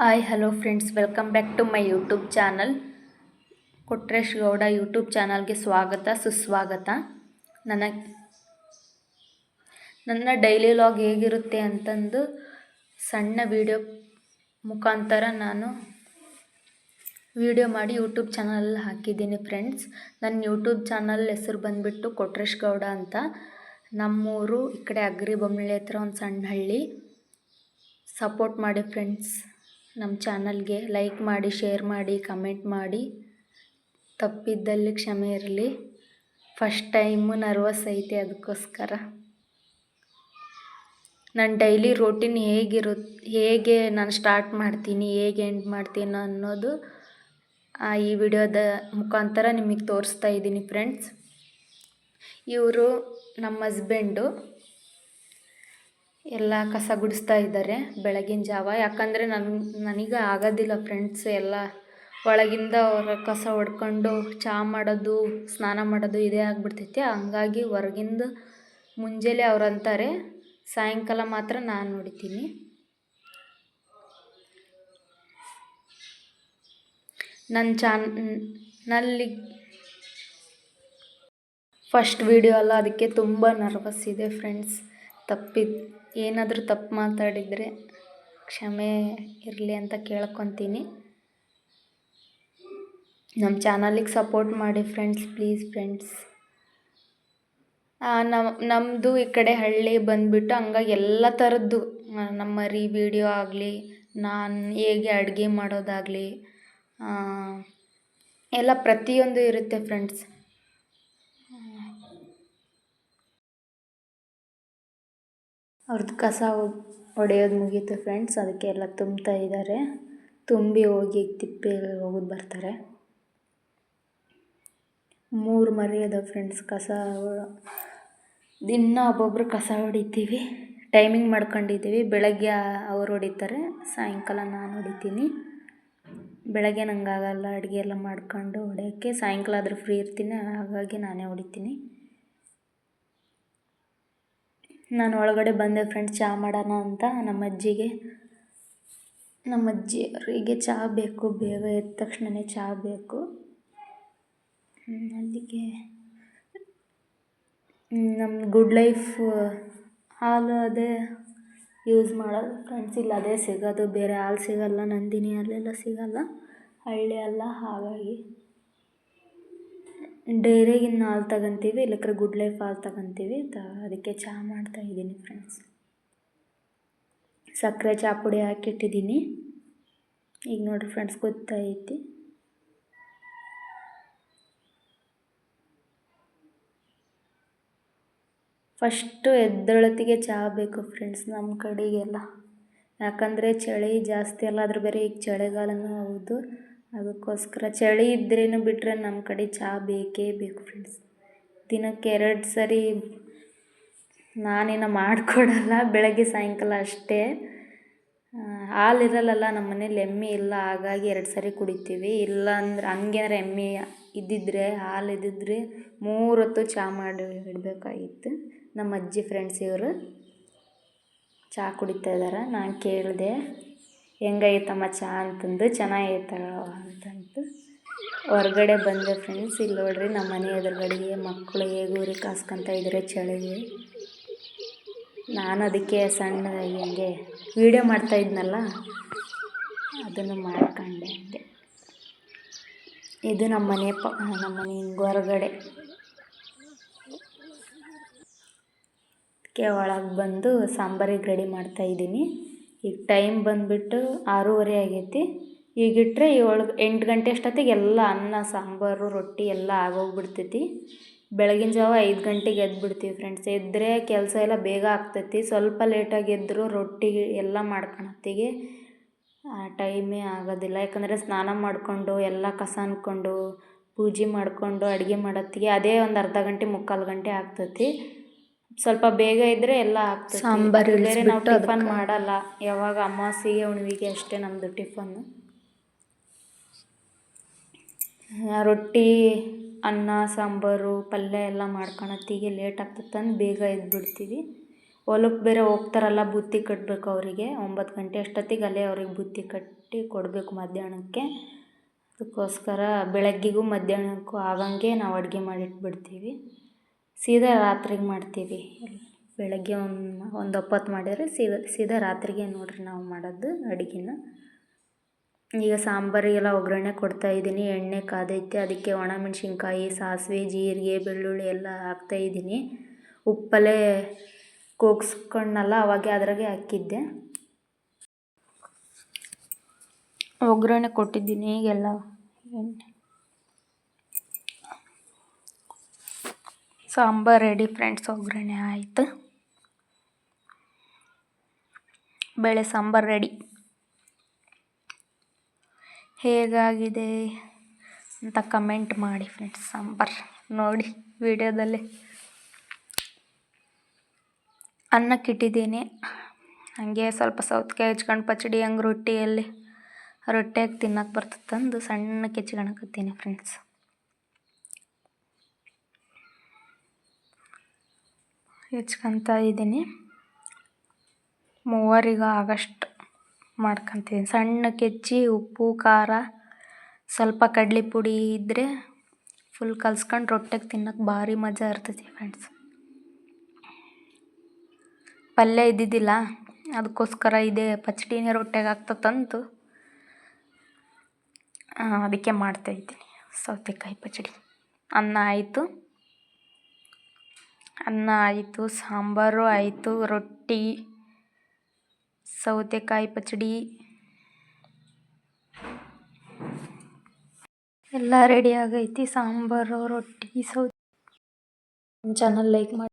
Hi hello friends, welcome back to my YouTube channel. Kotresh Gowda YouTube ಚಾನಲ್ಗೆ ಸ್ವಾಗತ ಸುಸ್ವಾಗತ. ನನ್ನ ಡೈಲಿ ವ್ಲಾಗ್ ಹೇಗಿರುತ್ತೆ ಅಂತಂದು ಸಣ್ಣ ವಿಡಿಯೋ ಮುಖಾಂತರ ನಾನು ವಿಡಿಯೋ ಮಾಡಿ ಯೂಟ್ಯೂಬ್ ಚಾನಲಲ್ಲಿ ಹಾಕಿದ್ದೀನಿ ಫ್ರೆಂಡ್ಸ್. ನನ್ನ ಯೂಟ್ಯೂಬ್ ಚಾನಲ್ ಹೆಸರು ಬಂದುಬಿಟ್ಟು ಕೊಟ್ರೇಶ್ ಗೌಡ ಅಂತ. ನಮ್ಮೂರು ಈ ಕಡೆ ಅಗ್ರಿ ಬೊಮ್ಮನಹಳ್ಳಿ ಹತ್ರ ಒಂದು ಸಣ್ಣ ಹಳ್ಳಿ. ಸಪೋರ್ಟ್ ಮಾಡಿ ಫ್ರೆಂಡ್ಸ್, ನಮ್ಮ ಚಾನಲ್ಗೆ ಲೈಕ್ ಮಾಡಿ, ಶೇರ್ ಮಾಡಿ, ಕಮೆಂಟ್ ಮಾಡಿ. ತಪ್ಪಿದ್ದಲ್ಲಿ ಕ್ಷಮೆ ಇರಲಿ. ಫಸ್ಟ್ ಟೈಮು ನರ್ವಸ್ ಐತೆ, ಅದಕ್ಕೋಸ್ಕರ. ನನ್ನ ಡೈಲಿ ರೋಟೀನ್ ಹೇಗೆ ನಾನು ಸ್ಟಾರ್ಟ್ ಮಾಡ್ತೀನಿ, ಹೇಗೆ ಎಂಡ್ ಮಾಡ್ತೀನಿ ಅನ್ನೋದು ಈ ವಿಡಿಯೋದ ಮುಖಾಂತರ ನಿಮಗೆ ತೋರಿಸ್ತಾ ಇದ್ದೀನಿ ಫ್ರೆಂಡ್ಸ್. ಇವರು ನಮ್ಮ ಹಸ್ಬೆಂಡು ಎಲ್ಲ ಕಸ ಗುಡಿಸ್ತಾ ಇದ್ದಾರೆ ಬೆಳಗಿನ ಜಾವ. ಯಾಕಂದರೆ ನನಗೆ ಆಗೋದಿಲ್ಲ ಫ್ರೆಂಡ್ಸ್, ಎಲ್ಲ ಒಳಗಿಂದ ಹೊರ ಕಸ ಹೊಡ್ಕೊಂಡು ಚಹಾ ಮಾಡೋದು, ಸ್ನಾನ ಮಾಡೋದು ಇದೇ ಆಗಿಬಿಡ್ತೈತೆ. ಹಂಗಾಗಿ ಹೊರಗಿಂದ ಮುಂಜಾನೆ ಅವ್ರು ಅಂತಾರೆ, ಸಾಯಂಕಾಲ ಮಾತ್ರ ನಾನು ಹೊಡಿತೀನಿ. ನನ್ನ ಚಾನಲ್ಲಿ ಫಸ್ಟ್ ವಿಡಿಯೋ ಅಲ್ಲ, ಅದಕ್ಕೆ ತುಂಬ ನರ್ವಸ್ ಇದೆ ಫ್ರೆಂಡ್ಸ್. ಏನಾದರೂ ತಪ್ಪು ಮಾತಾಡಿದರೆ ಕ್ಷಮೆ ಇರಲಿ ಅಂತ ಕೇಳ್ಕೊತೀನಿ. ನಮ್ಮ ಚಾನಲಿಗೆ ಸಪೋರ್ಟ್ ಮಾಡಿ ಫ್ರೆಂಡ್ಸ್, ಪ್ಲೀಸ್ ಫ್ರೆಂಡ್ಸ್. ನಮ್ಮದು ಈ ಕಡೆ ಹಳ್ಳಿ ಬಂದುಬಿಟ್ಟು ಹಂಗಾಗಿ ಎಲ್ಲ ಥರದ್ದು ನಮ್ಮ ಮರಿ ವಿಡಿಯೋ ಆಗಲಿ, ನಾನು ಹೇಗೆ ಅಡುಗೆ ಮಾಡೋದಾಗಲಿ ಎಲ್ಲ ಪ್ರತಿಯೊಂದು ಇರುತ್ತೆ ಫ್ರೆಂಡ್ಸ್. ಅವ್ರದ್ದು ಕಸ ಹೊಡೆಯೋದು ಮುಗೀತು ಫ್ರೆಂಡ್ಸ್. ಅದಕ್ಕೆ ಎಲ್ಲ ತುಂಬ್ತಾ ಇದ್ದಾರೆ. ತುಂಬಿ ಹೋಗಿ ತಿಪ್ಪೆ ಹೋಗೋದು ಬರ್ತಾರೆ. 3 ಮರಿ ಅದಾವೆ ಫ್ರೆಂಡ್ಸ್. ಕಸ ದಿನ ಒಬ್ಬೊಬ್ಬರು ಕಸ ಹೊಡಿತೀವಿ. ಟೈಮಿಂಗ್ ಮಾಡ್ಕೊಂಡಿದ್ದೀವಿ. ಬೆಳಗ್ಗೆ ಅವ್ರು ಹೊಡಿತಾರೆ, ಸಾಯಂಕಾಲ ನಾನು ಹೊಡಿತೀನಿ. ಬೆಳಗ್ಗೆ ನಂಗೆ ಆಗಲ್ಲ ಅಡುಗೆ ಎಲ್ಲ ಮಾಡ್ಕೊಂಡು ಹೊಡೆಯೋಕ್ಕೆ. ಸಾಯಂಕಾಲ ಆದರೂ ಫ್ರೀ ಇರ್ತೀನಿ, ಹಾಗಾಗಿ ನಾನೇ ಹೊಡಿತೀನಿ. ನಾನು ಒಳಗಡೆ ಬಂದೆ ಫ್ರೆಂಡ್ಸ್ ಚಹಾ ಮಾಡೋಣ ಅಂತ. ನಮ್ಮ ಅಜ್ಜಿಯವರಿಗೆ ಚಹಾ ಬೇಕು, ಬೇಗ ಎದ್ದ ತಕ್ಷಣವೇ ಚಹಾ ಬೇಕು. ಅದಕ್ಕೆ ನಮ್ಮ ಗುಡ್ ಲೈಫ್ ಹಾಲು ಅದೇ ಯೂಸ್ ಮಾಡೋದು ಫ್ರೆಂಡ್ಸ್. ಇಲ್ಲ ಅದೇ ಸಿಗೋದು, ಬೇರೆ ಹಾಲು ಸಿಗೋಲ್ಲ. ನಂದಿನಿ ಹಾಲೆಲ್ಲ ಸಿಗೋಲ್ಲ, ಹಳ್ಳಿ ಅಲ್ಲ. ಹಾಗಾಗಿ ಡೈರಿಗಿನ್ನ ಹಾಲು ತಗೊತೀವಿ, ಇಲ್ಲಕ್ರೆ ಗುಡ್ ಲೈಫ್ ಹಾಲು ತಗೊತೀವಿ. ಅದಕ್ಕೆ ಚಹಾ ಮಾಡ್ತಾಯಿದ್ದೀನಿ ಫ್ರೆಂಡ್ಸ್. ಸಕ್ಕರೆ ಚಹಾ ಪುಡಿ ಹಾಕಿಟ್ಟಿದ್ದೀನಿ. ಈಗ ನೋಡಿರಿ ಫ್ರೆಂಡ್ಸ್, ಗೊತ್ತೈತಿ. ಫಸ್ಟು ಎದ್ದೇಳತ್ತಿಗೆ ಚಹಾ ಬೇಕು ಫ್ರೆಂಡ್ಸ್ ನಮ್ಮ ಕಡೆಗೆಲ್ಲ. ಯಾಕಂದರೆ ಚಳಿ ಜಾಸ್ತಿ ಅಲ್ಲ, ಅದ್ರ ಬೇರೆ ಈಗ ಚಳಿಗಾಲನೂ ಹೌದು. ಅದಕ್ಕೋಸ್ಕರ ಚಳಿ ಇದ್ರೇನು ಬಿಟ್ಟರೆ ನಮ್ಮ ಕಡೆ ಚಹಾ ಬೇಕೇ ಬೇಕು ಫ್ರೆಂಡ್ಸ್. ದಿನಕ್ಕೆ 2 ಸರಿ ನಾನೇನು ಮಾಡಿಕೊಡಲ್ಲ, ಬೆಳಗ್ಗೆ ಸಾಯಂಕಾಲ ಅಷ್ಟೇ. ಹಾಲು ಇರಲ್ಲಲ್ಲ ನಮ್ಮ ಮನೇಲಿ, ಎಮ್ಮೆ ಇಲ್ಲ. ಹಾಗಾಗಿ 2 ಸರಿ ಕುಡಿತೀವಿ. ಇಲ್ಲ ಅಂದ್ರೆ ಹಂಗೇನಾರ ಎಮ್ಮೆ ಇದ್ದಿದ್ರೆ, ಹಾಲು ಇದ್ದಿದ್ರೆ 3 ಹೊತ್ತು ಚಹಾ ಮಾಡಿ ಇಡಬೇಕಾಗಿತ್ತು. ನಮ್ಮ ಅಜ್ಜಿ ಫ್ರೆಂಡ್ಸ್ ಇವರು ಚಹಾ ಕುಡಿತಾ ಇದ್ದಾರೆ. ನಾನು ಕೇಳಿದೆ, ಹೆಂಗೈತಮ್ಮ ಚಹಾ ಅಂತಂದು. ಚೆನ್ನಾಗೈತವ ಅಂತಂತು. ಹೊರಗಡೆ ಬಂದೆ ಫ್ರೆಂಡ್ಸ್. ಇಲ್ಲಿ ನೋಡ್ರಿ, ನಮ್ಮ ಮನೆ ಎದುರುಗಡೆಗೆ ಮಕ್ಕಳು ಹೇಗೆ ಊರಿ ಕಾಸ್ಕೊತಾ ಇದ್ದಾರೆ ಚಳಿಗೆ. ನಾನು ಅದಕ್ಕೆ ಸಣ್ಣದಾಗಿ ಹಂಗೆ ವೀಡಿಯೋ ಮಾಡ್ತಾಯಿದ್ನಲ್ಲ, ಅದನ್ನು ಮಾಡ್ಕೊಂಡೆ ಅಂತೆ. ಇದು ನಮ್ಮ ಮನೆ ಹಿಂಗೆ ಹೊರಗಡೆ. ಅದಕ್ಕೆ ಒಳಗೆ ಬಂದು ಸಾಂಬಾರಿಗೆ ರೆಡಿ ಮಾಡ್ತಾಯಿದ್ದೀನಿ. ಈಗ ಟೈಮ್ ಬಂದುಬಿಟ್ಟು 6:30 ಆಗೈತಿ. ಈಗಿಟ್ಟರೆ 8 ಗಂಟೆ ಅಷ್ಟೊತ್ತಿಗೆ ಎಲ್ಲ ಅನ್ನ, ಸಾಂಬಾರು, ರೊಟ್ಟಿ ಎಲ್ಲ ಆಗೋಗ್ಬಿಡ್ತೈತಿ. ಬೆಳಗಿನ ಜಾವ 5 ಗಂಟೆಗೆ ಎದ್ಬಿಡ್ತೀವಿ ಫ್ರೆಂಡ್ಸ್. ಎದ್ದರೆ ಕೆಲಸ ಎಲ್ಲ ಬೇಗ ಆಗ್ತೈತಿ. ಸ್ವಲ್ಪ ಲೇಟಾಗಿ ಎದ್ದರೂ ರೊಟ್ಟಿ ಎಲ್ಲ ಮಾಡ್ಕೊಳತ್ತಿಗೆ ಟೈಮೇ ಆಗೋದಿಲ್ಲ. ಯಾಕಂದರೆ ಸ್ನಾನ ಮಾಡಿಕೊಂಡು ಎಲ್ಲ ಕಸ ಅಂದ್ಕೊಂಡು ಪೂಜೆ ಮಾಡಿಕೊಂಡು ಅಡುಗೆ ಮಾಡೋತ್ತಿಗೆ ಅದೇ ಒಂದು ಅರ್ಧ ಗಂಟೆ 3/4 ಗಂಟೆ ಆಗ್ತೈತಿ. ಸ್ವಲ್ಪ ಬೇಗ ಇದ್ದರೆ ಎಲ್ಲ ಆಗ್ತೈತಿ. ಸಾಂಬಾರು ಬೇರೆ ನಾವು ಟಿಫನ್ ಮಾಡಲ್ಲ. ಯಾವಾಗ ಅಮಾವಾಸ್ಯೆಗೆ ಹುಣ್ಣಿಮೆಗೆ ಅಷ್ಟೇ ನಮ್ಮದು ಟಿಫನ್ನು. ರೊಟ್ಟಿ, ಅನ್ನ, ಸಾಂಬಾರು, ಪಲ್ಯ ಎಲ್ಲ ಮಾಡ್ಕೊಳತ್ತಿಗೆ ಲೇಟ್ ಆಗ್ತೈತಂದು ಬೇಗ ಎದ್ಬಿಡ್ತೀವಿ. ಹೊಲಕ್ಕೆ ಬೇರೆ ಹೋಗ್ತಾರಲ್ಲ, ಬುತ್ತಿ ಕಟ್ಟಬೇಕು ಅವರಿಗೆ. 9 ಗಂಟೆ ಅಷ್ಟೊತ್ತಿಗೆ ಅಲ್ಲೇ ಅವ್ರಿಗೆ ಬುತ್ತಿ ಕಟ್ಟಿ ಕೊಡಬೇಕು ಮಧ್ಯಾಹ್ನಕ್ಕೆ. ಅದಕ್ಕೋಸ್ಕರ ಬೆಳಗ್ಗೆಗೂ ಮಧ್ಯಾಹ್ನಕ್ಕೂ ಆಗಂಗೆ ನಾವು ಅಡುಗೆ ಮಾಡಿಟ್ಬಿಡ್ತೀವಿ. ಸೀದಾ ರಾತ್ರಿಗೆ ಮಾಡ್ತೀವಿ. ಬೆಳಗ್ಗೆ ಒಂದು ಒಪ್ಪತ್ತು ಮಾಡಿದರೆ ಸೀದಾ ರಾತ್ರಿಗೆ ನೋಡಿರಿ ನಾವು ಮಾಡೋದು ಅಡುಗೆನ. ಈಗ ಸಾಂಬಾರಿಗೆಲ್ಲ ಒಗ್ಗರಣೆ ಕೊಡ್ತಾಯಿದ್ದೀನಿ. ಎಣ್ಣೆ ಕಾದೈತೆ, ಅದಕ್ಕೆ ಒಣಮೆಣ್ಸಿನ್ಕಾಯಿ, ಸಾಸಿವೆ, ಜೀರಿಗೆ, ಬೆಳ್ಳುಳ್ಳಿ ಎಲ್ಲ ಹಾಕ್ತಾಯಿದ್ದೀನಿ. ಉಪ್ಪಲ್ಲೇ ಕೂಗಿಸ್ಕೊಂಡಲ್ಲ, ಅವಾಗೆ ಅದ್ರಾಗೆ ಹಾಕಿದ್ದೆ. ಒಗ್ಗರಣೆ ಕೊಟ್ಟಿದ್ದೀನಿ ಈಗೆಲ್ಲ. ಸಾಂಬಾರು ರೆಡಿ ಫ್ರೆಂಡ್ಸ್, ಒಗ್ಗರಣೆ ಆಯಿತು. ಬೇಳೆ ಸಾಂಬಾರು ರೆಡಿ. ಹೇಗಾಗಿದೆ ಅಂತ ಕಮೆಂಟ್ ಮಾಡಿ ಫ್ರೆಂಡ್ಸ್. ಸಾಂಬಾರು ನೋಡಿ ವಿಡಿಯೋದಲ್ಲಿ. ಅನ್ನಕ್ಕಿಟ್ಟಿದ್ದೀನಿ. ಹಾಗೆ ಸ್ವಲ್ಪ ಸೌತೆಕಾಯಿ ಹೆಚ್ಕೊಂಡು ಪಚಡಿ ಹಂಗೆ ರೊಟ್ಟಿಯಾಗಿ ತಿನ್ನೋಕೆ ಬರ್ತದಂದು ಸಣ್ಣಕ್ಕೆ ಹೆಚ್ಕೊಳಕತ್ತೀನಿ ಫ್ರೆಂಡ್ಸ್. ಹೆಚ್ಕೊತಾ ಇದ್ದೀನಿ. ಮೂವರಿಗೆ ಆಗಷ್ಟು ಮಾಡ್ಕೊತೀನಿ. ಸಣ್ಣಕ್ಕೆ ಹೆಚ್ಚಿ ಉಪ್ಪು, ಖಾರ, ಸ್ವಲ್ಪ ಕಡಲೆ ಪುಡಿ ಇದ್ದರೆ ಫುಲ್ ಕಲ್ಸ್ಕೊಂಡು ರೊಟ್ಟಿಗೆ ತಿನ್ನೋಕೆ ಭಾರಿ ಮಜಾ ಇರ್ತೈತಿ ಫ್ರೆಂಡ್ಸ್. ಪಲ್ಯ ಇದ್ದಿದ್ದಿಲ್ಲ, ಅದಕ್ಕೋಸ್ಕರ ಇದೇ ಪಚಡಿನೇ ರೊಟ್ಟಿಗೆ ಆಗ್ತದಂತು ಅದಕ್ಕೆ ಮಾಡ್ತಾಯಿದ್ದೀನಿ ಸೌತೆಕಾಯಿ ಪಚಡಿ. ಅನ್ನ ಆಯಿತು, ಸಾಂಬಾರು ಆಯಿತು, ರೊಟ್ಟಿ, ಸೌತೆಕಾಯಿ ಪಚಡಿ ಎಲ್ಲ ರೆಡಿ ಆಗೈತಿ. ಸಾಂಬಾರು, ರೊಟ್ಟಿ, ಚಾನಲ್ ಲೈಕ್ ಮಾಡಿ.